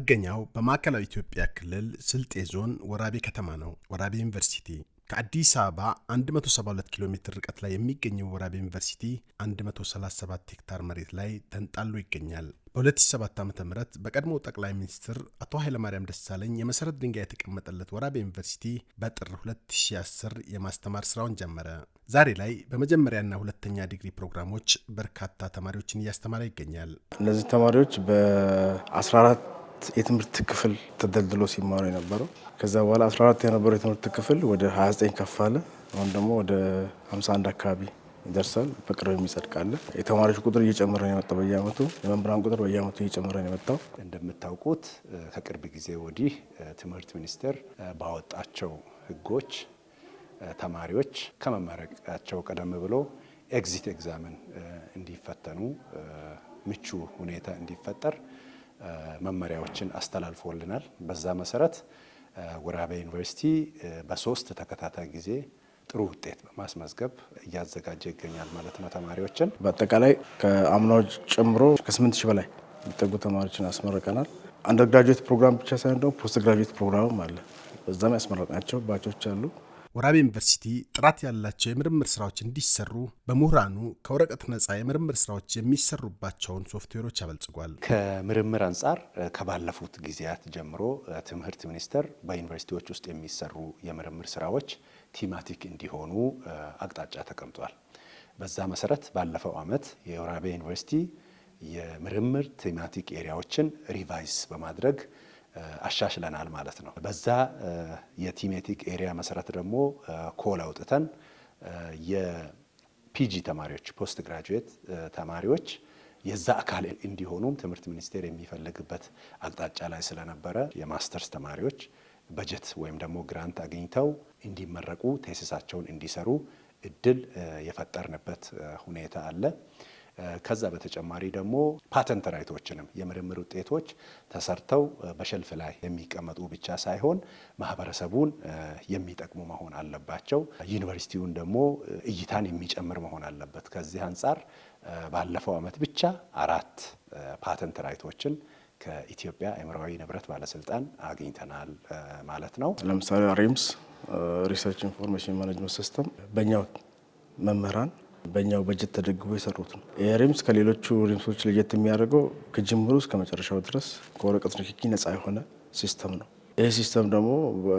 መገኛው በማዕከላዊ ኢትዮጵያ ክልል ስልጤ ዞን ወራቤ ከተማ ነው። ወራቤ ዩኒቨርሲቲ ከአዲስ አበባ 172 ኪሎ ሜትር ርቀት ላይ የሚገኘው ወራቤ ዩኒቨርሲቲ 137 ሄክታር መሬት ላይ ተንጣሎ ይገኛል። በ2007 ዓ.ም በቀድሞው ጠቅላይ ሚኒስትር አቶ ኃይለማርያም ደሳለኝ የመሰረት ድንጋይ የተቀመጠለት ወራቤ ዩኒቨርሲቲ በጥር 2010 የማስተማር ስራውን ጀመረ። ዛሬ ላይ በመጀመሪያና ሁለተኛ ዲግሪ ፕሮግራሞች በርካታ ተማሪዎችን እያስተማረ ይገኛል። እነዚህ ተማሪዎች በ14 የትምህርት ክፍል ተደልድሎ ሲማሩ የነበረው ከዛ በኋላ 14 የነበረው የትምህርት ክፍል ወደ 29 ከፍ አለ። አሁን ደግሞ ወደ 51 አካባቢ ይደርሳል። በቅርብ የሚጸድቃለ። የተማሪዎች ቁጥር እየጨመረ ነው የመጣው በየአመቱ። የመምህራን ቁጥር በየአመቱ እየጨመረ ነው የመጣው። እንደምታውቁት ከቅርብ ጊዜ ወዲህ ትምህርት ሚኒስቴር ባወጣቸው ህጎች ተማሪዎች ከመመረቃቸው ቀደም ብሎ ኤግዚት ኤግዛምን እንዲፈተኑ ምቹ ሁኔታ እንዲፈጠር መመሪያዎችን አስተላልፎልናል። በዛ መሰረት ወራቤ ዩኒቨርሲቲ በሶስት ተከታታይ ጊዜ ጥሩ ውጤት በማስመዝገብ እያዘጋጀ ይገኛል ማለት ነው። ተማሪዎችን በአጠቃላይ ከአምናዎች ጨምሮ ከ8000 በላይ የሚጠጉ ተማሪዎችን አስመርቀናል። አንደርግራጁዌት ፕሮግራም ብቻ ሳይሆን ደግሞ ፖስት ግራጁዌት ፕሮግራምም አለ። በዛም ያስመረቅናቸው ባቾች አሉ። ወራቤ ዩኒቨርሲቲ ጥራት ያላቸው የምርምር ስራዎች እንዲሰሩ በምሁራኑ ከወረቀት ነጻ የምርምር ስራዎች የሚሰሩባቸውን ሶፍትዌሮች አበልጽጓል። ከምርምር አንጻር ከባለፉት ጊዜያት ጀምሮ ትምህርት ሚኒስቴር በዩኒቨርሲቲዎች ውስጥ የሚሰሩ የምርምር ስራዎች ቲማቲክ እንዲሆኑ አቅጣጫ ተቀምጧል። በዛ መሰረት ባለፈው አመት የወራቤ ዩኒቨርሲቲ የምርምር ቲማቲክ ኤሪያዎችን ሪቫይዝ በማድረግ አሻሽለናል ማለት ነው። በዛ የቲሜቲክ ኤሪያ መሰረት ደግሞ ኮል አውጥተን የፒጂ ተማሪዎች ፖስት ግራጁዌት ተማሪዎች የዛ አካል እንዲሆኑም ትምህርት ሚኒስቴር የሚፈልግበት አቅጣጫ ላይ ስለነበረ የማስተርስ ተማሪዎች በጀት ወይም ደግሞ ግራንት አግኝተው እንዲመረቁ ቴሲሳቸውን እንዲሰሩ እድል የፈጠርንበት ሁኔታ አለ። ከዛ በተጨማሪ ደግሞ ፓተንት ራይቶችንም የምርምር ውጤቶች ተሰርተው በሸልፍ ላይ የሚቀመጡ ብቻ ሳይሆን ማህበረሰቡን የሚጠቅሙ መሆን አለባቸው። ዩኒቨርሲቲውን ደግሞ እይታን የሚጨምር መሆን አለበት። ከዚህ አንጻር ባለፈው አመት ብቻ 4 ፓተንት ራይቶችን ከኢትዮጵያ አእምሯዊ ንብረት ባለስልጣን አግኝተናል ማለት ነው። ለምሳሌ ሪምስ ሪሰርች ኢንፎርሜሽን ማኔጅመንት ሲስተም በእኛው መምህራን በእኛው በጀት ተደግፎ የሰሩት ነው። የሪምስ ከሌሎቹ ሪምሶች ለየት የሚያደርገው ከጅምሩ እስከ መጨረሻው ድረስ ከወረቀት ንክኪ ነፃ የሆነ ሲስተም ነው። ይህ ሲስተም ደግሞ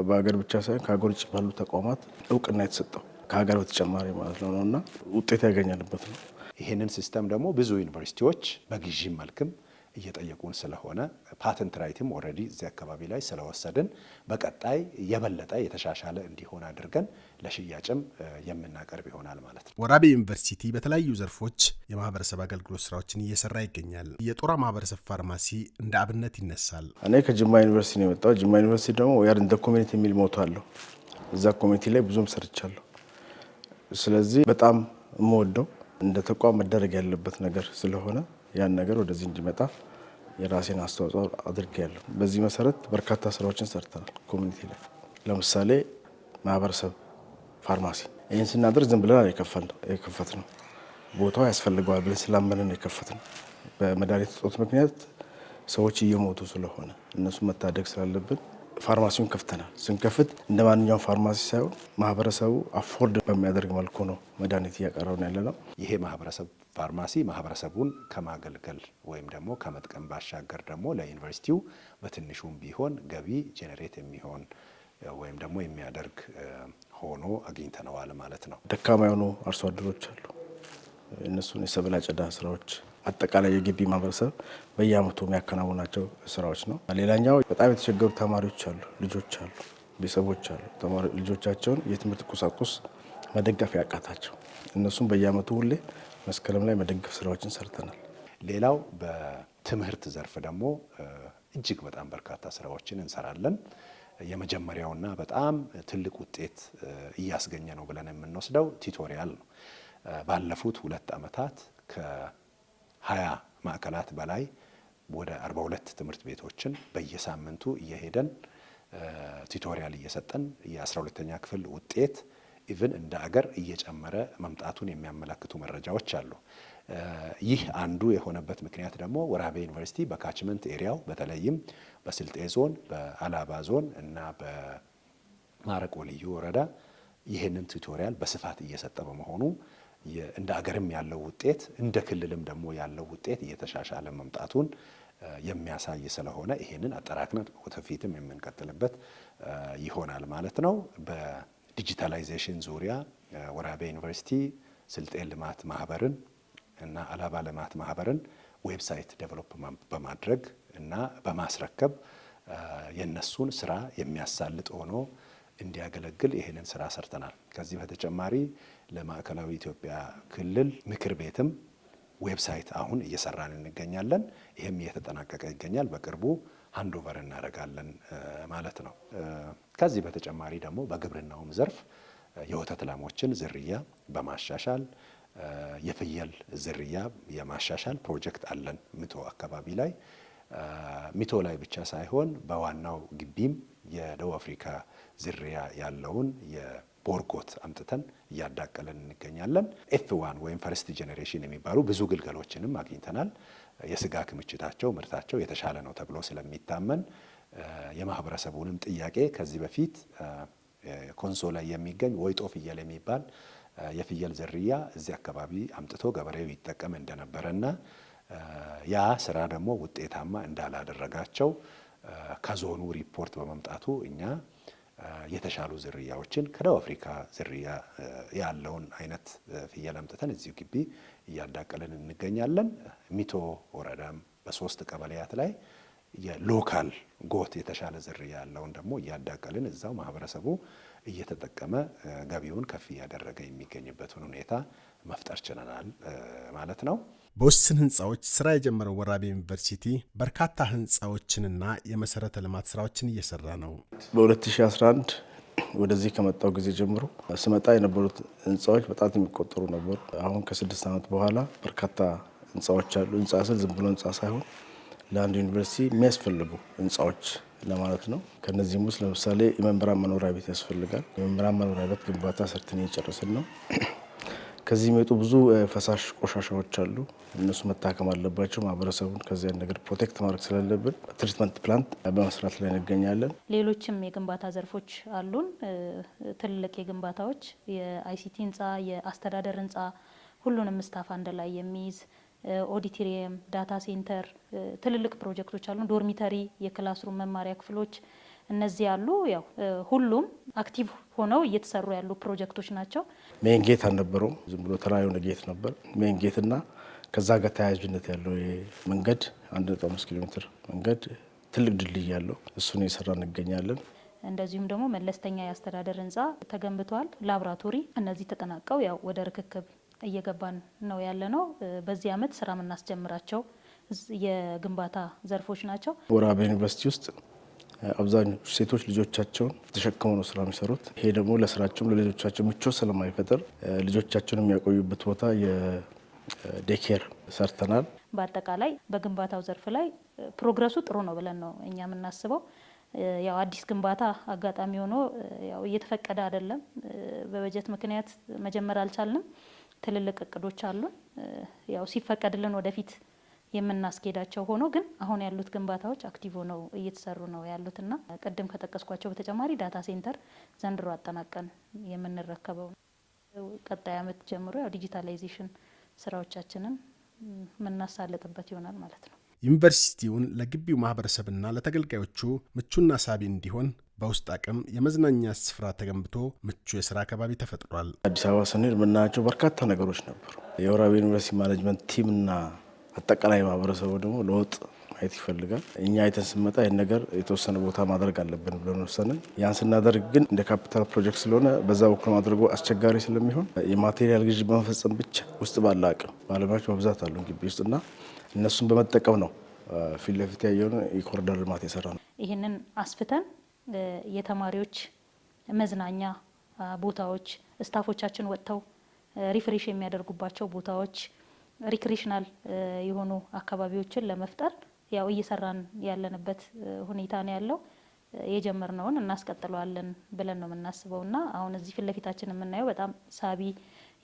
በሀገር ብቻ ሳይሆን ከሀገር ውጭ ባሉ ተቋማት እውቅና የተሰጠው ከሀገር በተጨማሪ ማለት ነው እና ውጤት ያገኘንበት ነው። ይህንን ሲስተም ደግሞ ብዙ ዩኒቨርሲቲዎች በግዢ መልክም እየጠየቁን ስለሆነ ፓተንት ራይትም ኦልሬዲ እዚህ አካባቢ ላይ ስለወሰድን በቀጣይ የበለጠ የተሻሻለ እንዲሆን አድርገን ለሽያጭም የምናቀርብ ይሆናል ማለት ነው። ወራቤ ዩኒቨርሲቲ በተለያዩ ዘርፎች የማህበረሰብ አገልግሎት ስራዎችን እየሰራ ይገኛል። የጦራ ማህበረሰብ ፋርማሲ እንደ አብነት ይነሳል። እኔ ከጅማ ዩኒቨርሲቲ ነው የመጣው። ጅማ ዩኒቨርሲቲ ደግሞ ያር እንደ ኮሚኒቲ የሚል ሞቶ አለው። እዛ ኮሚኒቲ ላይ ብዙም ሰርቻለሁ። ስለዚህ በጣም የምወደው እንደ ተቋም መደረግ ያለበት ነገር ስለሆነ ያን ነገር ወደዚህ እንዲመጣ የራሴን አስተዋጽኦ አድርጌያለሁ። በዚህ መሰረት በርካታ ስራዎችን ሰርተናል። ኮሚኒቲ ላይ ለምሳሌ ማህበረሰብ ፋርማሲ ይህን ስናደርግ ዝም ብለን የከፈትነው ቦታው ያስፈልገዋል ብለን ስላመንን የከፈትነው በመድኃኒት እጦት ምክንያት ሰዎች እየሞቱ ስለሆነ እነሱ መታደግ ስላለብን ፋርማሲውን ከፍተናል። ስንከፍት እንደ ማንኛውም ፋርማሲ ሳይሆን ማህበረሰቡ አፎርድ በሚያደርግ መልኩ ነው መድኃኒት እያቀረብን ያለ ነው። ይሄ ማህበረሰብ ፋርማሲ ማህበረሰቡን ከማገልገል ወይም ደግሞ ከመጥቀም ባሻገር ደግሞ ለዩኒቨርሲቲው በትንሹም ቢሆን ገቢ ጄኔሬት የሚሆን ወይም ደግሞ የሚያደርግ ሆኖ አግኝተነዋል ማለት ነው። ደካማ የሆኑ አርሶ አደሮች አሉ። እነሱን የሰብል አጨዳ ስራዎች አጠቃላይ የግቢ ማህበረሰብ በየአመቱ የሚያከናውናቸው ስራዎች ነው። ሌላኛው በጣም የተቸገሩ ተማሪዎች አሉ፣ ልጆች አሉ፣ ቤተሰቦች አሉ። ልጆቻቸውን የትምህርት ቁሳቁስ መደገፍ ያቃታቸው እነሱም በየአመቱ ሁሌ መስከረም ላይ መደገፍ ስራዎችን ሰርተናል። ሌላው በትምህርት ዘርፍ ደግሞ እጅግ በጣም በርካታ ስራዎችን እንሰራለን። የመጀመሪያውና በጣም ትልቅ ውጤት እያስገኘ ነው ብለን የምንወስደው ቲቶሪያል ነው። ባለፉት 2 አመታት ከ20 ማዕከላት በላይ ወደ 42 ትምህርት ቤቶችን በየሳምንቱ እየሄደን ቲቶሪያል እየሰጠን የ12ኛ ክፍል ውጤት ኢቭን እንደ አገር እየጨመረ መምጣቱን የሚያመላክቱ መረጃዎች አሉ። ይህ አንዱ የሆነበት ምክንያት ደግሞ ወራቤ ዩኒቨርሲቲ በካችመንት ኤሪያው በተለይም በስልጤ ዞን፣ በአላባ ዞን እና በማረቆ ልዩ ወረዳ ይህንን ቱቶሪያል በስፋት እየሰጠ በመሆኑ እንደ አገርም ያለው ውጤት እንደ ክልልም ደግሞ ያለው ውጤት እየተሻሻለ መምጣቱን የሚያሳይ ስለሆነ ይሄንን አጠራክነን ወደፊትም የምንቀጥልበት ይሆናል ማለት ነው። በዲጂታላይዜሽን ዙሪያ ወራቤ ዩኒቨርሲቲ ስልጤ ልማት ማህበርን እና አላባ ልማት ማህበርን ዌብሳይት ዴቨሎፕ በማድረግ እና በማስረከብ የነሱን ስራ የሚያሳልጥ ሆኖ እንዲያገለግል ይሄንን ስራ ሰርተናል። ከዚህ በተጨማሪ ለማዕከላዊ ኢትዮጵያ ክልል ምክር ቤትም ዌብሳይት አሁን እየሰራን እንገኛለን። ይህም እየተጠናቀቀ ይገኛል። በቅርቡ ሃንዶቨር እናደርጋለን ማለት ነው። ከዚህ በተጨማሪ ደግሞ በግብርናውም ዘርፍ የወተት ላሞችን ዝርያ በማሻሻል የፍየል ዝርያ የማሻሻል ፕሮጀክት አለን ሚቶ አካባቢ ላይ። ሚቶ ላይ ብቻ ሳይሆን በዋናው ግቢም የደቡብ አፍሪካ ዝርያ ያለውን የቦርጎት አምጥተን እያዳቀለን እንገኛለን። F1 ወይም ፈርስት ጄኔሬሽን የሚባሉ ብዙ ግልገሎችንም አግኝተናል። የስጋ ክምችታቸው ምርታቸው የተሻለ ነው ተብሎ ስለሚታመን የማህበረሰቡንም ጥያቄ ከዚህ በፊት ኮንሶ ላይ የሚገኝ ወይጦ ፍየል የሚባል የፍየል ዝርያ እዚህ አካባቢ አምጥቶ ገበሬው ይጠቀም እንደነበረና ያ ስራ ደግሞ ውጤታማ እንዳላደረጋቸው ከዞኑ ሪፖርት በመምጣቱ እኛ የተሻሉ ዝርያዎችን ከደቡብ አፍሪካ ዝርያ ያለውን አይነት ፍየል አምጥተን እዚሁ ግቢ እያዳቀልን እንገኛለን። ሚቶ ወረዳም በ3 ቀበሌያት ላይ የሎካል ጎት የተሻለ ዝርያ ያለውን ደግሞ እያዳቀልን እዛው ማህበረሰቡ እየተጠቀመ ገቢውን ከፍ እያደረገ የሚገኝበትን ሁኔታ መፍጠር ችለናል ማለት ነው። በውስን ህንፃዎች ስራ የጀመረው ወራቤ ዩኒቨርሲቲ በርካታ ህንፃዎችንና የመሰረተ ልማት ስራዎችን እየሰራ ነው። በ2011 ወደዚህ ከመጣው ጊዜ ጀምሮ ስመጣ የነበሩት ህንፃዎች በጣም የሚቆጠሩ ነበሩ። አሁን ከ6 ዓመት በኋላ በርካታ ህንፃዎች አሉ። ህንፃ ስል ዝም ብሎ ህንፃ ሳይሆን ለአንድ ዩኒቨርሲቲ የሚያስፈልጉ ህንፃዎች ለማለት ነው። ከነዚህም ውስጥ ለምሳሌ የመምህራን መኖሪያ ቤት ያስፈልጋል። የመምህራን መኖሪያ ቤት ግንባታ ሰርተን እየጨረስን ነው። ከዚህ የሚወጡ ብዙ ፈሳሽ ቆሻሻዎች አሉ። እነሱ መታከም አለባቸው። ማህበረሰቡን ከዚያ ነገር ፕሮቴክት ማድረግ ስላለብን ትሪትመንት ፕላንት በመስራት ላይ እንገኛለን። ሌሎችም የግንባታ ዘርፎች አሉን። ትልልቅ የግንባታዎች የአይሲቲ ህንፃ፣ የአስተዳደር ህንፃ ሁሉንም ስታፍ አንድ ላይ የሚይዝ ኦዲቶሪየም፣ ዳታ ሴንተር ትልልቅ ፕሮጀክቶች አሉ። ዶርሚተሪ፣ የክላስሩም መማሪያ ክፍሎች እነዚህ ያሉ ያው ሁሉም አክቲቭ ሆነው እየተሰሩ ያሉ ፕሮጀክቶች ናቸው። ሜን ጌት አልነበረውም። ዝም ብሎ ተራ የሆነ ጌት ነበር። ሜን ጌትና ከዛ ጋር ተያያዥነት ያለው መንገድ 1.5 ኪሎ ሜትር መንገድ ትልቅ ድልድይ ያለው እሱን እየሰራ እንገኛለን። እንደዚሁም ደግሞ መለስተኛ የአስተዳደር ህንፃ ተገንብቷል። ላብራቶሪ እነዚህ ተጠናቀው ያው ወደ ርክክብ እየገባን ነው ያለ ነው። በዚህ አመት ስራ የምናስጀምራቸው የግንባታ ዘርፎች ናቸው። ወራቤ ዩኒቨርሲቲ ውስጥ አብዛኞቹ ሴቶች ልጆቻቸውን ተሸክመው ነው ስራ የሚሰሩት። ይሄ ደግሞ ለስራቸውም ለልጆቻቸው ምቾት ስለማይፈጥር ልጆቻቸውን የሚያቆዩበት ቦታ የዴኬር ሰርተናል። በአጠቃላይ በግንባታው ዘርፍ ላይ ፕሮግረሱ ጥሩ ነው ብለን ነው እኛ የምናስበው። ያው አዲስ ግንባታ አጋጣሚ ሆኖ ያው እየተፈቀደ አይደለም። በበጀት ምክንያት መጀመር አልቻልንም። ትልልቅ እቅዶች አሉን። ያው ሲፈቀድልን ወደፊት የምናስኬዳቸው ሆኖ ግን አሁን ያሉት ግንባታዎች አክቲቭ ሆነው እየተሰሩ ነው ያሉትና ቅድም ከጠቀስኳቸው በተጨማሪ ዳታ ሴንተር ዘንድሮ አጠናቀን የምንረከበው ቀጣይ አመት ጀምሮ ያው ዲጂታላይዜሽን ስራዎቻችንን የምናሳልጥበት ይሆናል ማለት ነው። ዩኒቨርሲቲውን ለግቢው ማህበረሰብና ለተገልጋዮቹ ምቹና ሳቢ እንዲሆን በውስጥ አቅም የመዝናኛ ስፍራ ተገንብቶ ምቹ የስራ አካባቢ ተፈጥሯል። አዲስ አበባ ስንሄድ የምናያቸው በርካታ ነገሮች ነበሩ። የወራቤ ዩኒቨርሲቲ ማኔጅመንት ቲምና አጠቃላይ ማህበረሰቡ ደግሞ ለውጥ ማየት ይፈልጋል። እኛ አይተን ስንመጣ ይህን ነገር የተወሰነ ቦታ ማድረግ አለብን ብለን ወሰንን። ያን ስናደርግ ግን እንደ ካፒታል ፕሮጀክት ስለሆነ በዛ በኩል ማድረጉ አስቸጋሪ ስለሚሆን የማቴሪያል ግዥ በመፈጸም ብቻ ውስጥ ባለ አቅም ባለሙያዎች በብዛት አሉ ግቢ ውስጥና እነሱን በመጠቀም ነው ፊት ለፊት ያየውን የኮሪደር ልማት የሰራ ነው። ይህንን አስፍተን የተማሪዎች መዝናኛ ቦታዎች፣ ስታፎቻችን ወጥተው ሪፍሬሽ የሚያደርጉባቸው ቦታዎች፣ ሪክሬሽናል የሆኑ አካባቢዎችን ለመፍጠር ያው እየሰራን ያለንበት ሁኔታ ነው ያለው። የጀመርነውን እናስቀጥለዋለን ብለን ነው የምናስበውና አሁን እዚህ ፊት ለፊታችን የምናየው በጣም ሳቢ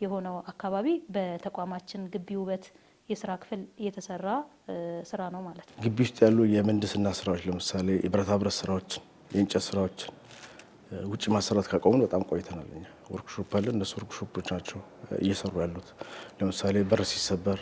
የሆነው አካባቢ በተቋማችን ግቢ ውበት የስራ ክፍል የተሰራ ስራ ነው ማለት ነው። ግቢ ውስጥ ያሉ የምህንድስና ስራዎች ለምሳሌ የብረታ ብረት ስራዎችን፣ የእንጨት ስራዎችን ውጭ ማሰራት ካቆምን በጣም ቆይተናል። እኛ ወርክሾፕ አለ። እነሱ ወርክሾፖች ናቸው እየሰሩ ያሉት። ለምሳሌ በር ሲሰበር፣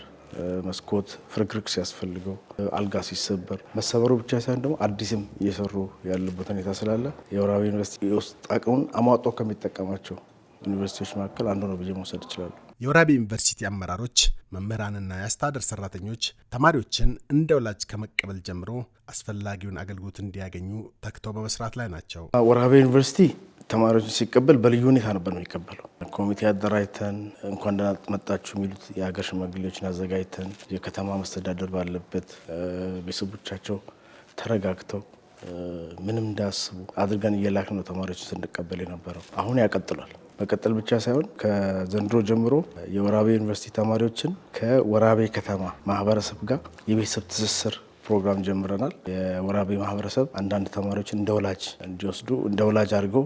መስኮት ፍርግርግ ሲያስፈልገው፣ አልጋ ሲሰበር መሰበሩ ብቻ ሳይሆን ደግሞ አዲስም እየሰሩ ያሉበት ሁኔታ ስላለ የወራቤ ዩኒቨርሲቲ የውስጥ አቅሙን አሟጦ ከሚጠቀማቸው ዩኒቨርሲቲዎች መካከል አንዱ ነው ብዬ መውሰድ ይችላሉ። የወራቤ ዩኒቨርሲቲ አመራሮች፣ መምህራንና የአስተዳደር ሰራተኞች ተማሪዎችን እንደ ወላጅ ከመቀበል ጀምሮ አስፈላጊውን አገልግሎት እንዲያገኙ ተግተው በመስራት ላይ ናቸው። ወራቤ ዩኒቨርሲቲ ተማሪዎችን ሲቀበል በልዩ ሁኔታ ነበር የሚቀበለው። ኮሚቴ አደራጅተን እንኳን ደህና መጣችሁ የሚሉት የሀገር ሽማግሌዎችን አዘጋጅተን የከተማ መስተዳደር ባለበት ቤተሰቦቻቸው ተረጋግተው ምንም እንዳያስቡ አድርገን እየላክን ነው ተማሪዎችን ስንቀበል የነበረው። አሁን ያቀጥሏል። መቀጠል ብቻ ሳይሆን ከዘንድሮ ጀምሮ የወራቤ ዩኒቨርሲቲ ተማሪዎችን ከወራቤ ከተማ ማህበረሰብ ጋር የቤተሰብ ትስስር ፕሮግራም ጀምረናል። የወራቤ ማህበረሰብ አንዳንድ ተማሪዎችን እንደ ወላጅ እንዲወስዱ እንደ ወላጅ አድርገው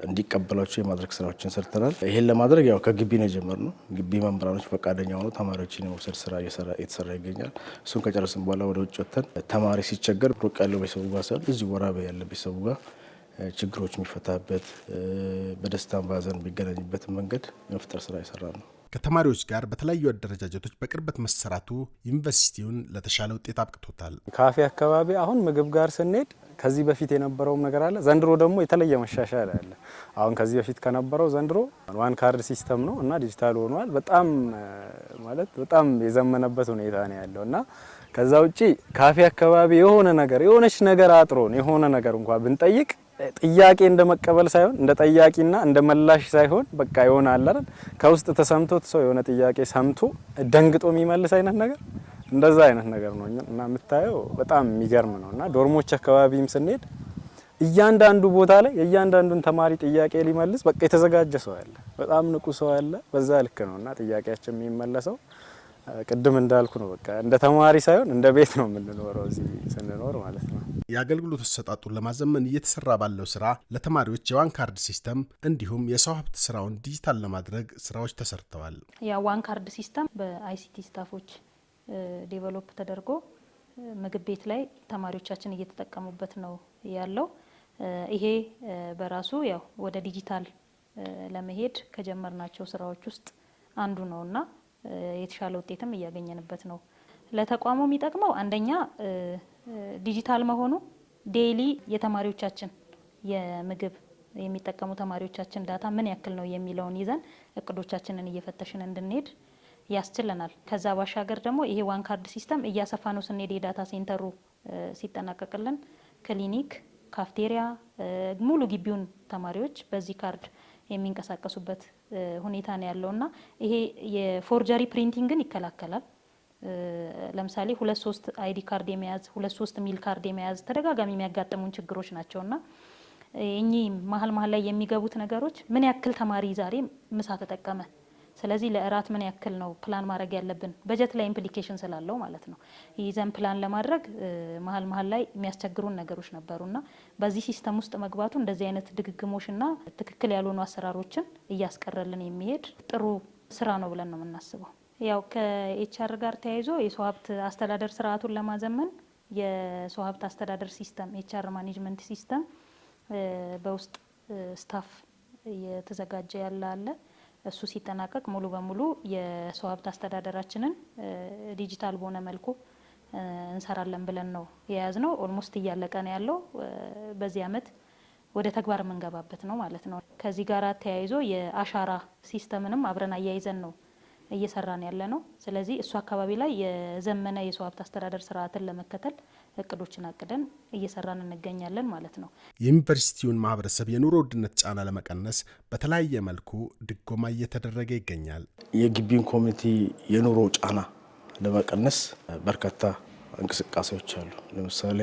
እንዲቀበሏቸው የማድረግ ስራዎችን ሰርተናል። ይሄን ለማድረግ ያው ከግቢ ነው የጀመርነው። ግቢ መምህራኖች ፈቃደኛ ሆነው ተማሪዎችን የመውሰድ ስራ እየተሰራ ይገኛል። እሱን ከጨረስን በኋላ ወደ ውጭ ወጥተን ተማሪ ሲቸገር ሩቅ ያለው ቤተሰቡ ጋር ሳይሆን እዚህ ወራቤ ያለ ቤተሰቡ ጋር ችግሮች የሚፈታበት በደስታም ባዘን የሚገናኝበት መንገድ የመፍጠር ስራ ይሰራ ነው። ከተማሪዎች ጋር በተለያዩ አደረጃጀቶች በቅርበት መሰራቱ ዩኒቨርሲቲውን ለተሻለ ውጤት አብቅቶታል። ካፌ አካባቢ አሁን ምግብ ጋር ስንሄድ ከዚህ በፊት የነበረውም ነገር አለ። ዘንድሮ ደግሞ የተለየ መሻሻል አለ። አሁን ከዚህ በፊት ከነበረው ዘንድሮ ዋን ካርድ ሲስተም ነው እና ዲጂታል ሆኗል። በጣም የዘመነበት ሁኔታ ነው ያለው እና ከዛ ውጪ ካፌ አካባቢ የሆነች ነገር አጥሮን የሆነ ነገር እንኳን ብንጠይቅ ጥያቄ እንደመቀበል ሳይሆን እንደ ጠያቂና እንደ መላሽ ሳይሆን በቃ ይሆናል አይደል ከውስጥ ተሰምቶት ሰው የሆነ ጥያቄ ሰምቶ ደንግጦ የሚመልስ አይነት ነገር እንደዛ አይነት ነገር ነው እና የምታየው በጣም የሚገርም ነው። እና ዶርሞች አካባቢም ስንሄድ እያንዳንዱ ቦታ ላይ የእያንዳንዱን ተማሪ ጥያቄ ሊመልስ በቃ የተዘጋጀ ሰው አለ፣ በጣም ንቁ ሰው አለ። በዛ ልክ ነው እና ጥያቄያችን የሚመለሰው ቅድም እንዳልኩ ነው። በቃ እንደ ተማሪ ሳይሆን እንደ ቤት ነው የምንኖረው እዚህ ስንኖር ማለት ነው። የአገልግሎት አሰጣጡን ለማዘመን እየተሰራ ባለው ስራ ለተማሪዎች የዋን ካርድ ሲስተም እንዲሁም የሰው ሀብት ስራውን ዲጂታል ለማድረግ ስራዎች ተሰርተዋል። የዋን ካርድ ሲስተም በአይሲቲ ስታፎች ዴቨሎፕ ተደርጎ ምግብ ቤት ላይ ተማሪዎቻችን እየተጠቀሙበት ነው ያለው። ይሄ በራሱ ያው ወደ ዲጂታል ለመሄድ ከጀመርናቸው ስራዎች ውስጥ አንዱ ነውና የተሻለ ውጤትም እያገኘንበት ነው። ለተቋሙ የሚጠቅመው አንደኛ ዲጂታል መሆኑ ዴይሊ የተማሪዎቻችን የምግብ የሚጠቀሙ ተማሪዎቻችን ዳታ ምን ያክል ነው የሚለውን ይዘን እቅዶቻችንን እየፈተሽን እንድንሄድ ያስችለናል። ከዛ ባሻገር ደግሞ ይሄ ዋን ካርድ ሲስተም እያሰፋ ነው ስንሄድ የዳታ ሴንተሩ ሲጠናቀቅልን ክሊኒክ፣ ካፍቴሪያ ሙሉ ግቢውን ተማሪዎች በዚህ ካርድ የሚንቀሳቀሱበት ሁኔታ ነው ያለውና ይሄ የፎርጀሪ ፕሪንቲንግን ይከላከላል። ለምሳሌ 2-3 አይዲ ካርድ የመያዝ 2-3 ሚል ካርድ የመያዝ ተደጋጋሚ የሚያጋጥሙን ችግሮች ናቸውና እኚህ መሀል ላይ የሚገቡት ነገሮች ምን ያክል ተማሪ ዛሬ ምሳ ተጠቀመ፣ ስለዚህ ለእራት ምን ያክል ነው ፕላን ማድረግ ያለብን፣ በጀት ላይ ኢምፕሊኬሽን ስላለው ማለት ነው። ይዘን ፕላን ለማድረግ መሀል ላይ የሚያስቸግሩን ነገሮች ነበሩና በዚህ ሲስተም ውስጥ መግባቱ እንደዚህ አይነት ድግግሞሽና ትክክል ያልሆኑ አሰራሮችን እያስቀረልን የሚሄድ ጥሩ ስራ ነው ብለን ነው የምናስበው። ያው ከኤችአር ጋር ተያይዞ የሰው ሀብት አስተዳደር ስርዓቱን ለማዘመን የሰው ሀብት አስተዳደር ሲስተም ኤችአር ማኔጅመንት ሲስተም በውስጥ ስታፍ እየተዘጋጀ ያለ አለ። እሱ ሲጠናቀቅ ሙሉ በሙሉ የሰው ሀብት አስተዳደራችንን ዲጂታል በሆነ መልኩ እንሰራለን ብለን ነው የያዝነው። ኦልሞስት እያለቀ ነው ያለው። በዚህ አመት ወደ ተግባር የምንገባበት ነው ማለት ነው። ከዚህ ጋር ተያይዞ የአሻራ ሲስተምንም አብረን አያይዘን ነው እየሰራን ያለ ነው። ስለዚህ እሱ አካባቢ ላይ የዘመነ የሰው ሀብት አስተዳደር ስርዓትን ለመከተል እቅዶችን አቅደን እየሰራን እንገኛለን ማለት ነው። የዩኒቨርሲቲውን ማህበረሰብ የኑሮ ውድነት ጫና ለመቀነስ በተለያየ መልኩ ድጎማ እየተደረገ ይገኛል። የግቢውን ኮሚኒቲ የኑሮ ጫና ለመቀነስ በርካታ እንቅስቃሴዎች አሉ። ለምሳሌ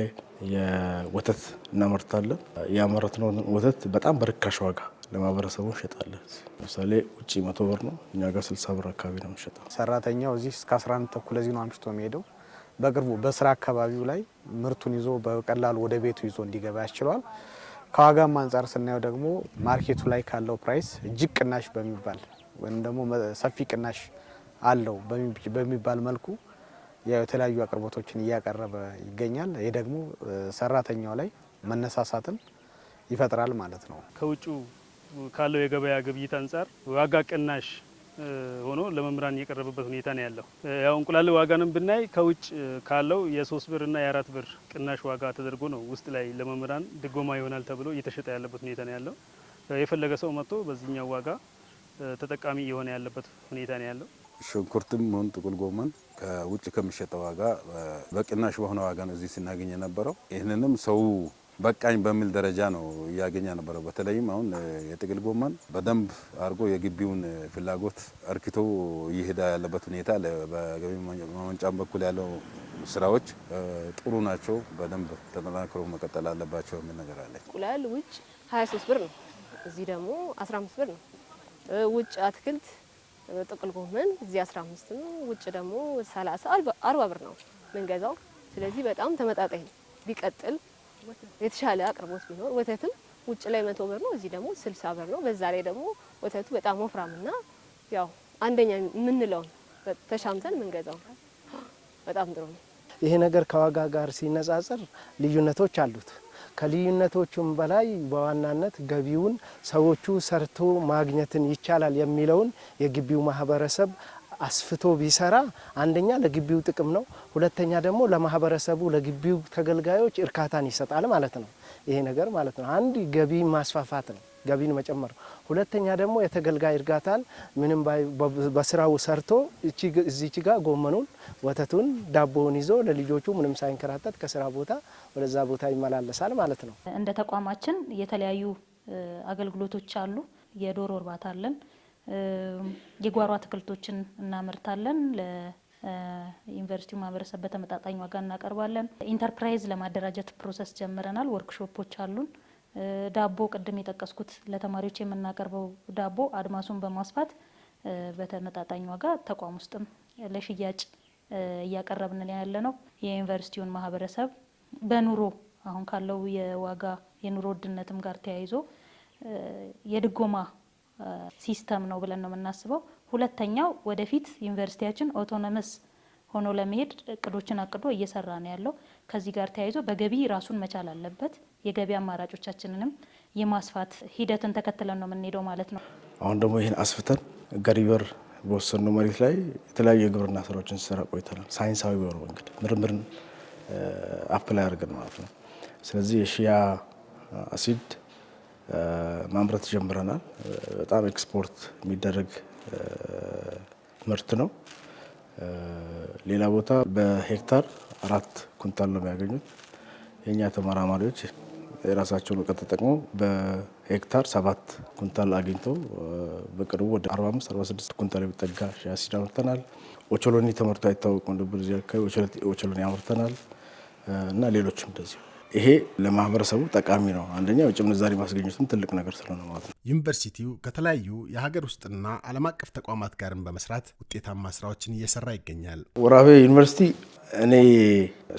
የወተት እናመርታለን። ያመረትነው ወተት በጣም በርካሽ ዋጋ ለማህበረሰቡ እንሸጣለን። ለምሳሌ ውጪ 100 ብር ነው፣ እኛ ጋር 60 ብር አካባቢ ነው የምንሸጠው። ሰራተኛው እዚህ እስከ 11 ተኩል እዚህ ነው አምሽቶ የሚሄደው። በቅርቡ በስራ አካባቢው ላይ ምርቱን ይዞ በቀላሉ ወደ ቤቱ ይዞ እንዲገባ ያስችለዋል። ከዋጋም አንጻር ስናየው ደግሞ ማርኬቱ ላይ ካለው ፕራይስ እጅግ ቅናሽ በሚባል ወይም ደግሞ ሰፊ ቅናሽ አለው በሚባል መልኩ የተለያዩ አቅርቦቶችን እያቀረበ ይገኛል። ይህ ደግሞ ሰራተኛው ላይ መነሳሳትን ይፈጥራል ማለት ነው። ከውጭ ካለው የገበያ ግብይት አንጻር ዋጋ ቅናሽ ሆኖ ለመምህራን እየቀረበበት ሁኔታ ነው ያለው። ያው እንቁላል ዋጋንም ብናይ ከውጭ ካለው የ3 ብር እና የ4 ብር ቅናሽ ዋጋ ተደርጎ ነው ውስጥ ላይ ለመምህራን ድጎማ ይሆናል ተብሎ እየተሸጠ ያለበት ሁኔታ ነው ያለው። የፈለገ ሰው መጥቶ በዚህኛው ዋጋ ተጠቃሚ የሆነ ያለበት ሁኔታ ነው ያለው። ሽንኩርትም ሆነ ጥቅል ጎመን ከውጭ ከሚሸጠው ዋጋ በቅናሽ በሆነ ዋጋ ነው እዚህ ስናገኝ የነበረው። ይህንንም ሰው በቃኝ በሚል ደረጃ ነው እያገኘ ነበረው። በተለይም አሁን የጥቅል ጎመን በደንብ አድርጎ የግቢውን ፍላጎት አርክቶ እየሄደ ያለበት ሁኔታ በገቢ ማመንጫም በኩል ያለው ስራዎች ጥሩ ናቸው። በደንብ ተጠናክሮ መቀጠል አለባቸው የሚል ነገር አለ። እንቁላል ውጭ 23 ብር ነው፣ እዚህ ደግሞ 15 ብር ነው። ውጭ አትክልት ጥቅል ጎመን እዚህ 15 ነው፣ ውጭ ደግሞ 30 40 ብር ነው ምንገዛው። ስለዚህ በጣም ተመጣጣኝ ነው። ቢቀጥል የተሻለ አቅርቦት ቢኖር ወተትም ውጭ ላይ 100 ብር ነው፣ እዚህ ደግሞ 60 ብር ነው። በዛ ላይ ደግሞ ወተቱ በጣም ወፍራምና ያው አንደኛ የምንለው ተሻምተን ምንገዛው በጣም ጥሩ ነው። ይሄ ነገር ከዋጋ ጋር ሲነጻጸር ልዩነቶች አሉት። ከልዩነቶቹም በላይ በዋናነት ገቢውን ሰዎቹ ሰርቶ ማግኘትን ይቻላል የሚለውን የግቢው ማህበረሰብ አስፍቶ ቢሰራ አንደኛ ለግቢው ጥቅም ነው፣ ሁለተኛ ደግሞ ለማህበረሰቡ ለግቢው ተገልጋዮች እርካታን ይሰጣል ማለት ነው። ይሄ ነገር ማለት ነው አንድ ገቢ ማስፋፋት ነው፣ ገቢን መጨመር ነው። ሁለተኛ ደግሞ የተገልጋይ እርጋታን ምንም በስራው ሰርቶ እዚች ጋር ጎመኑን፣ ወተቱን፣ ዳቦውን ይዞ ለልጆቹ ምንም ሳይንከራተት ከስራ ቦታ ወደዛ ቦታ ይመላለሳል ማለት ነው። እንደ ተቋማችን የተለያዩ አገልግሎቶች አሉ። የዶሮ እርባታ አለን። የጓሮ አትክልቶችን እናመርታለን። ለዩኒቨርሲቲው ማህበረሰብ በተመጣጣኝ ዋጋ እናቀርባለን። ኢንተርፕራይዝ ለማደራጀት ፕሮሰስ ጀምረናል። ወርክሾፖች አሉን። ዳቦ ቅድም የጠቀስኩት ለተማሪዎች የምናቀርበው ዳቦ አድማሱን በማስፋት በተመጣጣኝ ዋጋ ተቋም ውስጥም ለሽያጭ እያቀረብን ያለ ነው። የዩኒቨርሲቲውን ማህበረሰብ በኑሮ አሁን ካለው የዋጋ የኑሮ ውድነትም ጋር ተያይዞ የድጎማ ሲስተም ነው ብለን ነው የምናስበው። ሁለተኛው ወደፊት ዩኒቨርሲቲያችን ኦቶኖመስ ሆኖ ለመሄድ እቅዶችን አቅዶ እየሰራ ነው ያለው። ከዚህ ጋር ተያይዞ በገቢ ራሱን መቻል አለበት። የገቢ አማራጮቻችንንም የማስፋት ሂደትን ተከትለን ነው የምንሄደው ማለት ነው። አሁን ደግሞ ይህን አስፍተን ገሪበር በወሰነው መሬት ላይ የተለያዩ የግብርና ስራዎችን ስራ ቆይተናል። ሳይንሳዊ በሆነ መንገድ ምርምርን አፕላይ አድርገን ማለት ነው። ስለዚህ የሺያ አሲድ ማምረት ጀምረናል። በጣም ኤክስፖርት የሚደረግ ምርት ነው። ሌላ ቦታ በሄክታር 4 ኩንታል ነው የሚያገኙት። የእኛ ተመራማሪዎች የራሳቸውን እውቀት ተጠቅመው በሄክታር 7 ኩንታል አግኝተው በቅርቡ ወደ 45-46 ኩንታል የሚጠጋ ሺያ አሲድ አምርተናል። ኦቾሎኒ ተመርቶ አይታወቅም ነበር። እዚህ አካባቢ ኦቾሎኒ አምርተናል እና ሌሎችም እንደዚሁ። ይሄ ለማህበረሰቡ ጠቃሚ ነው። አንደኛ የውጭ ምንዛሪ ማስገኘቱም ትልቅ ነገር ስለሆነ ማለት ነው። ዩኒቨርሲቲው ከተለያዩ የሀገር ውስጥና ዓለም አቀፍ ተቋማት ጋርም በመስራት ውጤታማ ስራዎችን እየሰራ ይገኛል። ወራቤ ዩኒቨርሲቲ እኔ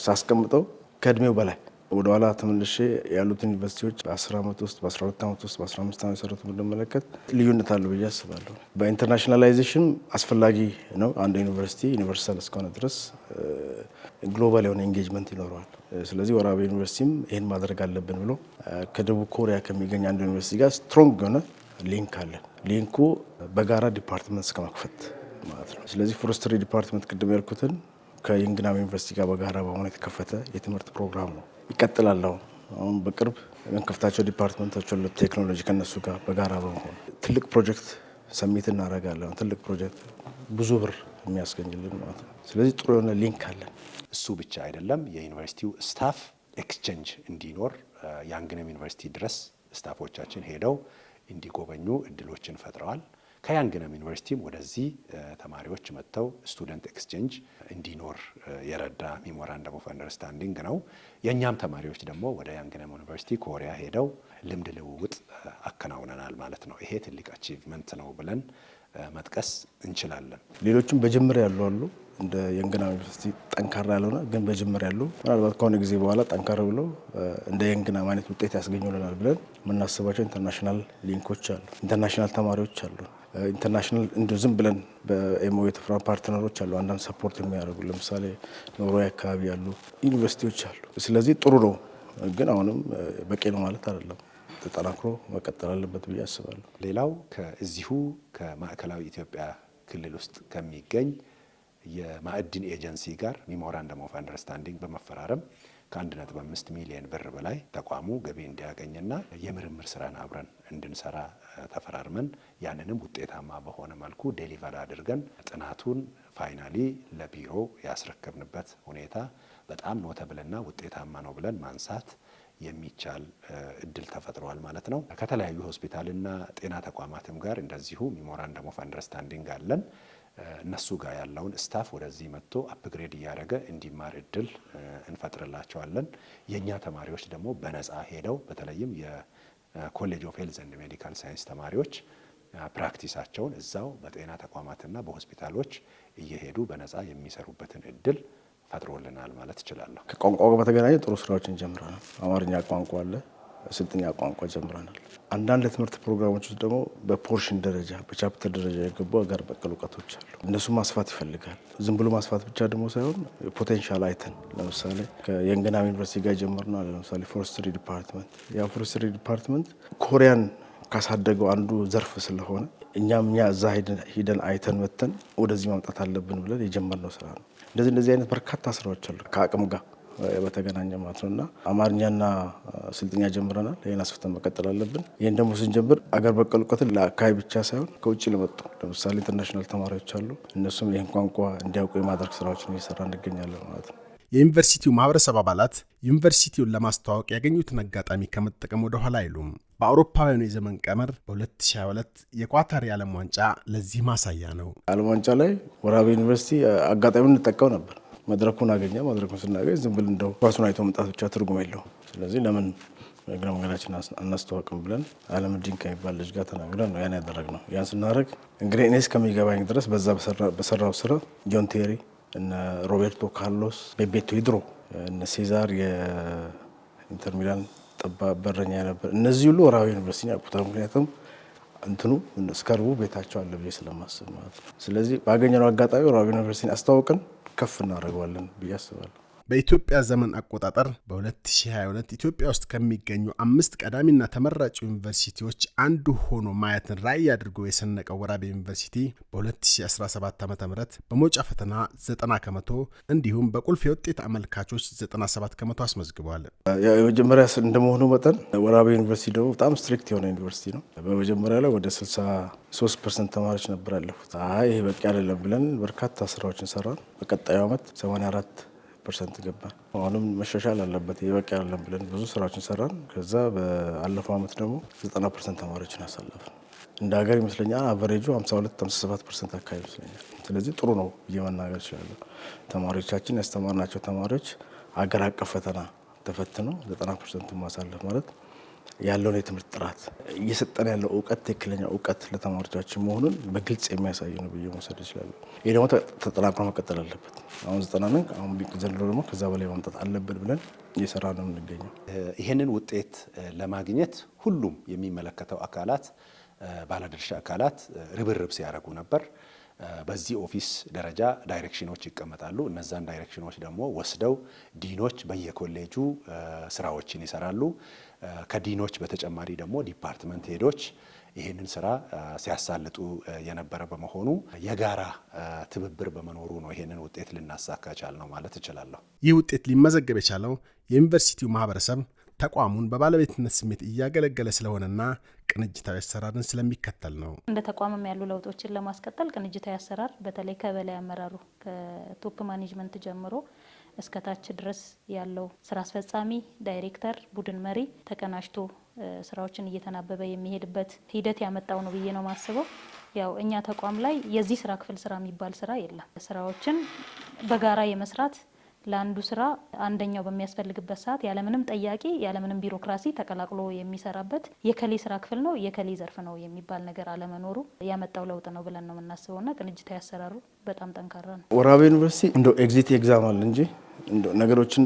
ሳስቀምጠው ከእድሜው በላይ ወደኋላ ተመልሼ ያሉት ዩኒቨርሲቲዎች በ10 ዓመት ውስጥ በ12 ዓመት ውስጥ በ15 ዓመት የሰሩት ብንመለከት ልዩነት አለው ብዬ አስባለሁ። በኢንተርናሽናላይዜሽን አስፈላጊ ነው። አንድ ዩኒቨርሲቲ ዩኒቨርሳል እስከሆነ ድረስ ግሎባል የሆነ ኤንጌጅመንት ይኖረዋል። ስለዚህ ወራቤ ዩኒቨርሲቲም ይህን ማድረግ አለብን ብሎ ከደቡብ ኮሪያ ከሚገኝ አንድ ዩኒቨርሲቲ ጋር ስትሮንግ የሆነ ሊንክ አለ። ሊንኩ በጋራ ዲፓርትመንት እስከ መክፈት ማለት ነው። ስለዚህ ፎረስትሪ ዲፓርትመንት ቅድም ያልኩትን ከይንግናም ዩኒቨርሲቲ ጋር በጋራ በመሆን የተከፈተ የትምህርት ፕሮግራም ነው። ይቀጥላል። አሁን በቅርብ የምንከፍታቸው ዲፓርትመንቶች ቴክኖሎጂ ከነሱ ጋር በጋራ በመሆን ትልቅ ፕሮጀክት ሰሚት እናደርጋለን። ትልቅ ፕሮጀክት ብዙ ብር የሚያስገኝልን ማለት ነው። ስለዚህ ጥሩ የሆነ ሊንክ አለን። እሱ ብቻ አይደለም፣ የዩኒቨርሲቲው ስታፍ ኤክስቼንጅ እንዲኖር ያንግነም ዩኒቨርሲቲ ድረስ ስታፎቻችን ሄደው እንዲጎበኙ እድሎችን ፈጥረዋል። ከያንግነም ዩኒቨርሲቲም ወደዚህ ተማሪዎች መጥተው ስቱደንት ኤክስቼንጅ እንዲኖር የረዳ ሜሞራንደም ኦፍ አንደርስታንዲንግ ነው። የእኛም ተማሪዎች ደግሞ ወደ ያንግነም ዩኒቨርሲቲ ኮሪያ ሄደው ልምድ ልውውጥ አከናውነናል ማለት ነው። ይሄ ትልቅ አቺቭመንት ነው ብለን መጥቀስ እንችላለን። ሌሎችም በጅምር ያሉ አሉ። እንደ የእንግና ዩኒቨርሲቲ ጠንካራ ያልሆነ ግን በጅምር ያሉ ምናልባት ከሆነ ጊዜ በኋላ ጠንካራ ብሎ እንደ የእንግና አይነት ውጤት ያስገኙልናል ብለን የምናስባቸው ኢንተርናሽናል ሊንኮች አሉ። ኢንተርናሽናል ተማሪዎች አሉ። ኢንተርናሽናል እንዲሁ ዝም ብለን በኤምኦኤ የተፈራን ፓርትነሮች አሉ። አንዳንድ ሰፖርት የሚያደርጉ ለምሳሌ ኖርዌይ አካባቢ ያሉ ዩኒቨርሲቲዎች አሉ። ስለዚህ ጥሩ ነው፣ ግን አሁንም በቂ ነው ማለት አይደለም። ተጠናክሮ መቀጠል አለበት ብዬ አስባለሁ። ሌላው ከዚሁ ከማዕከላዊ ኢትዮጵያ ክልል ውስጥ ከሚገኝ የማዕድን ኤጀንሲ ጋር ሜሞራንደም ኦፍ አንደርስታንዲንግ በመፈራረም ከ1.5 ሚሊዮን ብር በላይ ተቋሙ ገቢ እንዲያገኝና የምርምር ስራን አብረን እንድንሰራ ተፈራርመን ያንንም ውጤታማ በሆነ መልኩ ዴሊቨር አድርገን ጥናቱን ፋይናሊ ለቢሮ ያስረከብንበት ሁኔታ በጣም ኖተብልና ውጤታማ ነው ብለን ማንሳት የሚቻል እድል ተፈጥሯል ማለት ነው። ከተለያዩ ሆስፒታልና ጤና ተቋማትም ጋር እንደዚሁ ሜሞራንደም ኦፍ አንደርስታንዲንግ አለን። እነሱ ጋር ያለውን ስታፍ ወደዚህ መጥቶ አፕግሬድ እያደረገ እንዲማር እድል እንፈጥርላቸዋለን። የእኛ ተማሪዎች ደግሞ በነፃ ሄደው በተለይም የኮሌጅ ኦፍ ሄልዝ ኤንድ ሜዲካል ሳይንስ ተማሪዎች ፕራክቲሳቸውን እዛው በጤና ተቋማትና በሆስፒታሎች እየሄዱ በነፃ የሚሰሩበትን እድል ፈጥሮልናል ማለት እችላለሁ። ከቋንቋ ጋር በተገናኘ ጥሩ ስራዎችን ጀምረናል። አማርኛ ቋንቋ አለ፣ ስልጥኛ ቋንቋ ጀምረናል። አንዳንድ የትምህርት ፕሮግራሞች ውስጥ ደግሞ በፖርሽን ደረጃ በቻፕተር ደረጃ የገቡ ሀገር በቀል እውቀቶች አሉ። እነሱ ማስፋት ይፈልጋል። ዝም ብሎ ማስፋት ብቻ ደግሞ ሳይሆን ፖቴንሻል አይተን ለምሳሌ ከየንገናም ዩኒቨርሲቲ ጋር ጀመርነው። ለምሳሌ ፎረስትሪ ዲፓርትመንት ያ ፎረስትሪ ዲፓርትመንት ኮሪያን ካሳደገው አንዱ ዘርፍ ስለሆነ እኛ እዛ ሂደን አይተን መተን ወደዚህ ማምጣት አለብን ብለን የጀመርነው ስራ ነው። እንደዚህ አይነት በርካታ ስራዎች አሉ ከአቅም ጋር በተገናኘ ማለት ነውና አማርኛና ስልጥኛ ጀምረናል። ይሄን አስፍተን መቀጠል አለብን። ይሄን ደግሞ ስንጀምር አገር በቀል እውቀትን ለአካባቢ ብቻ ሳይሆን ከውጭ ለመጡ ለምሳሌ ኢንተርናሽናል ተማሪዎች አሉ። እነሱም ይህን ቋንቋ እንዲያውቁ የማድረግ ስራዎችን እየሰራ እንገኛለን ማለት ነው። የዩኒቨርሲቲው ማህበረሰብ አባላት ዩኒቨርሲቲውን ለማስተዋወቅ ያገኙትን አጋጣሚ ከመጠቀም ወደ ኋላ አይሉም። በአውሮፓውያኑ የዘመን ቀመር በ2022 የኳታር የዓለም ዋንጫ ለዚህ ማሳያ ነው። ዓለም ዋንጫ ላይ ወራቤ ዩኒቨርሲቲ አጋጣሚውን እንጠቀም ነበር። መድረኩን አገኘ። መድረኩን ስናገኝ ዝም ብል እንደው ኳሱን አይቶ መምጣት ብቻ ትርጉም የለው። ስለዚህ ለምን እግረ መንገዳችን አናስተዋውቅም ብለን አለምዲን ከሚባል ልጅ ጋር ተናግረን ነው ያን ያደረግነው። ያን ስናደርግ እንግዲህ እኔ እስከሚገባኝ ድረስ በዛ በሰራው ስራ ጆን ቴሪ፣ እነ ሮቤርቶ ካርሎስ፣ ቤቤቶ ሂድሮ፣ እነ ሴዛር የኢንተር ሚላን በረኛ ነበር። እነዚህ ሁሉ ወራቤ ዩኒቨርሲቲ ያውቁታል። ምክንያቱም እንትኑ እስከርቡ ቤታቸው አለ ብዬ ስለማስብ ማለት ነው። ስለዚህ ባገኘነው አጋጣሚ ወራቤ ዩኒቨርሲቲን አስተዋውቀን ከፍ እናደርገዋለን ብዬ አስባለሁ። በኢትዮጵያ ዘመን አቆጣጠር በ2022 ኢትዮጵያ ውስጥ ከሚገኙ 5 ቀዳሚና ተመራጭ ዩኒቨርሲቲዎች አንዱ ሆኖ ማየትን ራዕይ አድርጎ የሰነቀው ወራቤ ዩኒቨርሲቲ በ2017 ዓ.ም በመውጫ ፈተና 90% እንዲሁም በቁልፍ የውጤት አመልካቾች 97% አስመዝግቧል። የመጀመሪያ እንደመሆኑ መጠን ወራቤ ዩኒቨርሲቲ ደግሞ በጣም ስትሪክት የሆነ ዩኒቨርሲቲ ነው። በመጀመሪያ ላይ ወደ 63% ተማሪዎች ነበር ያለፉት። ይሄ በቂ አይደለም ብለን በርካታ ስራዎችን ሰራን። በቀጣዩ ዓመት 84% ገባን። አሁንም መሻሻል አለበት ይበቃ አይደለም ብለን ብዙ ስራዎችን ሰራን። ከዛ በአለፈው አመት ደግሞ 90% ተማሪዎችን አሳለፍን። እንደ ሀገር ይመስለኛል አቨሬጁ 52-57% አካባቢ ይመስለኛል። ስለዚህ ጥሩ ነው ብዬ መናገር እችላለሁ። ተማሪዎቻችን ያስተማርናቸው ተማሪዎች ሀገር አቀፍ ፈተና ተፈትነው 90% ማሳለፍ ማለት ያለውን የትምህርት ጥራት እየሰጠን ያለው እውቀት ትክክለኛ እውቀት ለተማሪዎቻችን መሆኑን በግልጽ የሚያሳይ ነው ብዬ መውሰድ እችላለሁ። ይሄ ደግሞ ተጠናክሮ መቀጠል አለበት። አሁን 90 ነን። አሁን ዘንድሮ ደግሞ ከዛ በላይ ማምጣት አለብን ብለን እየሰራ ነው የምንገኘው። ይህንን ውጤት ለማግኘት ሁሉም የሚመለከተው አካላት ባለድርሻ አካላት ርብርብ ሲያደርጉ ነበር። በዚህ ኦፊስ ደረጃ ዳይሬክሽኖች ይቀመጣሉ። እነዛን ዳይሬክሽኖች ደግሞ ወስደው ዲኖች በየኮሌጁ ስራዎችን ይሰራሉ። ከዲኖች በተጨማሪ ደግሞ ዲፓርትመንት ሄዶች ይህንን ስራ ሲያሳልጡ የነበረ በመሆኑ የጋራ ትብብር በመኖሩ ነው ይህንን ውጤት ልናሳካ ቻልነው ማለት እችላለሁ። ይህ ውጤት ሊመዘገብ የቻለው የዩኒቨርሲቲው ማህበረሰብ ተቋሙን በባለቤትነት ስሜት እያገለገለ ስለሆነና ቅንጅታዊ አሰራርን ስለሚከተል ነው። እንደ ተቋምም ያሉ ለውጦችን ለማስቀጠል ቅንጅታዊ አሰራር በተለይ ከበላይ አመራሩ ከቶፕ ማኔጅመንት ጀምሮ እስከ ታች ድረስ ያለው ስራ አስፈጻሚ፣ ዳይሬክተር፣ ቡድን መሪ ተቀናጅቶ ስራዎችን እየተናበበ የሚሄድበት ሂደት ያመጣው ነው ብዬ ነው ማስበው። ያው እኛ ተቋም ላይ የዚህ ስራ ክፍል ስራ የሚባል ስራ የለም። ስራዎችን በጋራ የመስራት ለአንዱ ስራ አንደኛው በሚያስፈልግበት ሰዓት ያለምንም ጠያቂ ያለምንም ቢሮክራሲ ተቀላቅሎ የሚሰራበት የከሌ ስራ ክፍል ነው የከሌ ዘርፍ ነው የሚባል ነገር አለመኖሩ ያመጣው ለውጥ ነው ብለን ነው የምናስበውና ቅንጅታዊ አሰራሩ በጣም ጠንካራ ነው። ወራቤ ዩኒቨርሲቲ እንደው ኤግዚት ኤግዛም አለ እንጂ እንደው ነገሮችን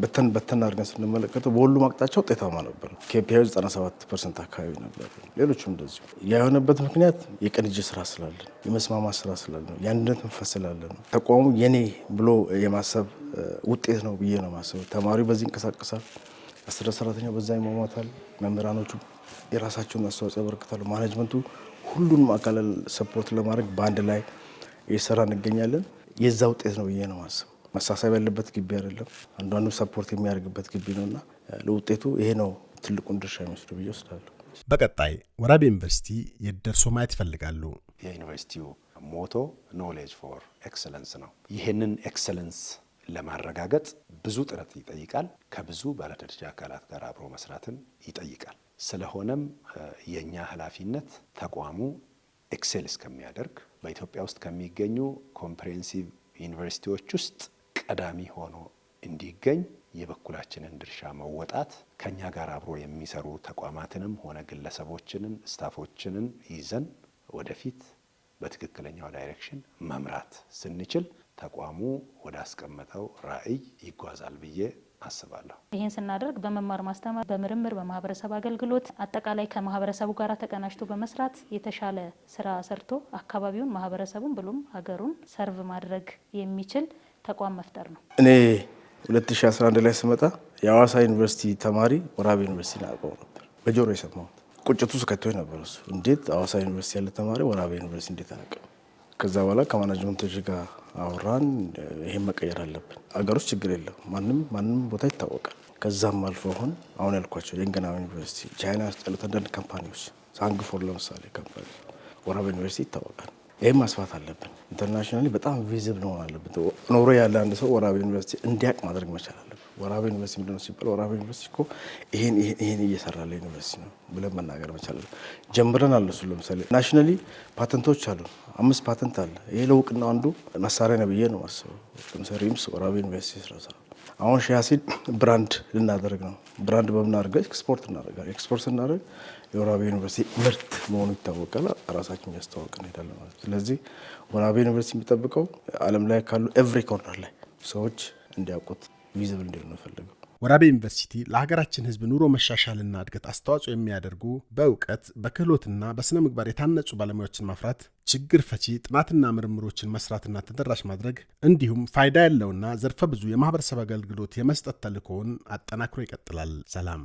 በተን አድርገን ስንመለከተው በሁሉም አቅጣጫ ውጤታማ ነበር። ኬፒአይ 97% አካባቢ ነበር። ሌሎችም እንደዚሁ። የሆነበት ምክንያት የቅንጅት ስራ ስላለ ነው፣ የመስማማት ስራ ስላለ ነው፣ የአንድነት መንፈስ ስላለ ነው። ተቋሙ የኔ ብሎ የማሰብ ውጤት ነው ብዬ ነው ማሰብ። ተማሪው በዚህ ይንቀሳቀሳል፣ አስተዳደር ሰራተኛው በዛ ይሟሟታል፣ መምህራኖቹ የራሳቸውን አስተዋጽኦ ያበረክታሉ፣ ማኔጅመንቱ ሁሉንም አካል ሰፖርት ለማድረግ በአንድ ላይ እየሰራ እንገኛለን። የዛ ውጤት ነው ብዬ ነው ማሰብ። መሳሳብ ያለበት ግቢ አይደለም፣ አንዳንዱ ሰፖርት የሚያደርግበት ግቢ ነውና ለውጤቱ ይሄ ነው ትልቁን ድርሻ የሚወስደው ብዬ ወስዳለሁ። በቀጣይ ወራቤ ዩኒቨርሲቲ የደርሶ ማየት ይፈልጋሉ። የዩኒቨርሲቲው ሞቶ ኖሌጅ ፎር ኤክሰለንስ ነው። ይህንን ኤክሰለንስ ለማረጋገጥ ብዙ ጥረት ይጠይቃል። ከብዙ ባለድርሻ አካላት ጋር አብሮ መስራትን ይጠይቃል። ስለሆነም የኛ ኃላፊነት ተቋሙ ኤክሴል እስከሚያደርግ በኢትዮጵያ ውስጥ ከሚገኙ ኮምፕሬሄንሲቭ ዩኒቨርሲቲዎች ውስጥ ቀዳሚ ሆኖ እንዲገኝ የበኩላችንን ድርሻ መወጣት፣ ከኛ ጋር አብሮ የሚሰሩ ተቋማትንም ሆነ ግለሰቦችንን ስታፎችንን ይዘን ወደፊት በትክክለኛው ዳይሬክሽን መምራት ስንችል ተቋሙ ወደ አስቀመጠው ራዕይ ይጓዛል ብዬ አስባለሁ። ይህን ስናደርግ በመማር ማስተማር፣ በምርምር፣ በማህበረሰብ አገልግሎት አጠቃላይ ከማህበረሰቡ ጋር ተቀናጅቶ በመስራት የተሻለ ስራ ሰርቶ አካባቢውን፣ ማህበረሰቡን ብሎም ሀገሩን ሰርቭ ማድረግ የሚችል ተቋም መፍጠር ነው። እኔ 2011 ላይ ስመጣ የሐዋሳ ዩኒቨርሲቲ ተማሪ ወራቤ ዩኒቨርሲቲ አውቀው ነበር። በጆሮ የሰማሁት ቁጭቱ ስከቶኝ ነበር። እሱ እንዴት ሐዋሳ ዩኒቨርሲቲ ያለ ተማሪ ወራቤ ዩኒቨርሲቲ እንዴት አያውቅም? ከዛ በኋላ ከማናጅመንቶች ጋር አወራን። ይሄን መቀየር አለብን። አገር ውስጥ ችግር የለም፣ ማንም ቦታ ይታወቃል። ከዛም አልፎ አሁን ያልኳቸው የእንገና ዩኒቨርሲቲ፣ ቻይና ውስጥ ያሉት አንዳንድ ካምፓኒዎች፣ ሳንግፎር ለምሳሌ ካምፓኒ ወራቤ ዩኒቨርሲቲ ይታወቃል። ይህም ማስፋት አለብን። ኢንተርናሽናሊ በጣም ቪዚብል መሆን አለብን። ኖሮ ያለ አንድ ሰው ወራቤ ዩኒቨርሲቲ እንዲያውቅ ማድረግ መቻል አለብን። ወራቤ ዩኒቨርሲቲ ምንድን ነው ሲባል ወራቤ ዩኒቨርሲቲ እኮ ይሄን እየሰራ ያለ ዩኒቨርሲቲ ነው ብለን መናገር መቻል አለብን። ጀምረን አለ እሱ ለምሳሌ ናሽናሊ ፓተንቶች አሉ፣ 5 ፓተንት አለ። ይሄ ለውቅና አንዱ መሳሪያ ነው ብዬ ነው ማስበው። ለምሳሌ ሪምስ ወራቤ ዩኒቨርሲቲ ስራ አሁን ሺያሲድ ብራንድ ልናደርግ ነው። ብራንድ በምናደርገው ኤክስፖርት እናደርጋለን። ኤክስፖርት ስናደርግ የወራቤ ዩኒቨርሲቲ ምርት መሆኑ ይታወቃል። ራሳችን ያስተዋወቅን እንሄዳለን ማለት ነው። ስለዚህ ወራቤ ዩኒቨርሲቲ የሚጠብቀው ዓለም ላይ ካሉ ኤቭሪ ኮርነር ላይ ሰዎች እንዲያውቁት ቪዚብል እንዲሆን ነው ፈልገው። ወራቤ ዩኒቨርሲቲ ለሀገራችን ሕዝብ ኑሮ መሻሻልና እድገት አስተዋጽኦ የሚያደርጉ በእውቀት በክህሎትና በስነ ምግባር የታነጹ ባለሙያዎችን ማፍራት፣ ችግር ፈቺ ጥናትና ምርምሮችን መስራትና ተደራሽ ማድረግ እንዲሁም ፋይዳ ያለውና ዘርፈ ብዙ የማህበረሰብ አገልግሎት የመስጠት ተልዕኮውን አጠናክሮ ይቀጥላል። ሰላም።